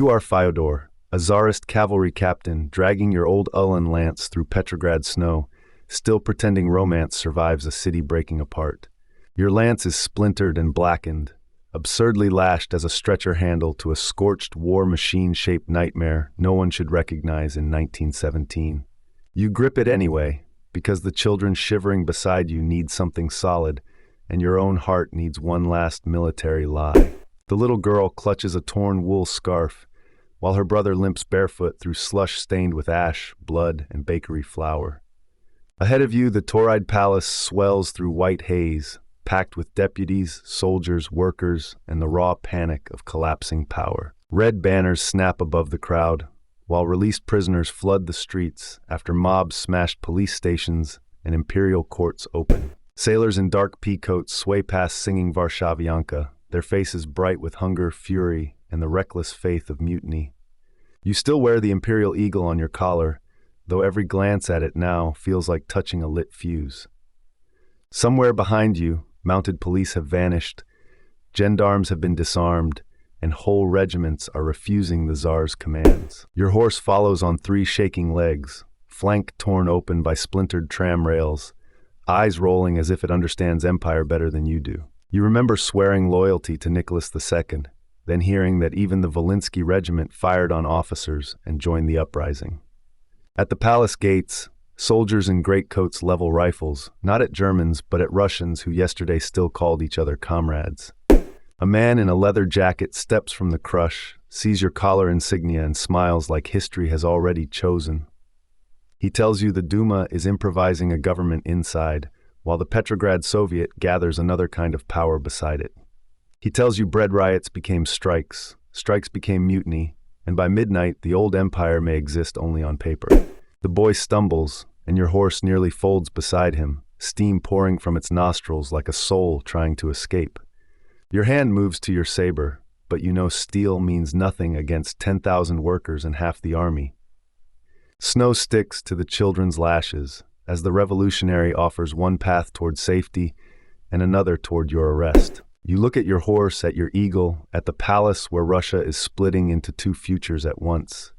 You are Fyodor, a Tsarist cavalry captain dragging your old Ulan lance through Petrograd snow, still pretending romance survives a city breaking apart. Your lance is splintered and blackened, absurdly lashed as a stretcher handle to a scorched war machine-shaped nightmare no one should recognize in 1917. You grip it anyway, because the children shivering beside you need something solid, and your own heart needs one last military lie. The little girl clutches a torn wool scarf, while her brother limps barefoot through slush stained with ash, blood, and bakery flour. Ahead of you, the Tauride palace swells through white haze, packed with deputies, soldiers, workers, and the raw panic of collapsing power. Red banners snap above the crowd, while released prisoners flood the streets after mobs smashed police stations and imperial courts open. Sailors in dark pea coats sway past singing Varshavianka, their faces bright with hunger, fury, and the reckless faith of mutiny. You still wear the imperial eagle on your collar, though every glance at it now feels like touching a lit fuse. Somewhere behind you, mounted police have vanished, gendarmes have been disarmed, and whole regiments are refusing the Tsar's commands. Your horse follows on 3 shaking legs, flank torn open by splintered tram rails, eyes rolling as if it understands empire better than you do. You remember swearing loyalty to Nicholas II, then hearing that even the Volinsky regiment fired on officers and joined the uprising. At the palace gates, soldiers in greatcoats level rifles, not at Germans but at Russians who yesterday still called each other comrades. A man in a leather jacket steps from the crush, sees your collar insignia and smiles like history has already chosen. He tells you the Duma is improvising a government inside, while the Petrograd Soviet gathers another kind of power beside it. He tells you bread riots became strikes, strikes became mutiny, and by midnight the old empire may exist only on paper. The boy stumbles, and your horse nearly folds beside him, steam pouring from its nostrils like a soul trying to escape. Your hand moves to your saber, but you know steel means nothing against 10,000 workers and half the army. Snow sticks to the children's lashes, as the revolutionary offers one path toward safety and another toward your arrest. You look at your horse, at your eagle, at the palace where Russia is splitting into 2 futures at once.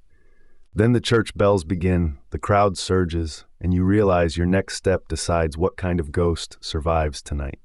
Then the church bells begin, the crowd surges, and you realize your next step decides what kind of ghost survives tonight.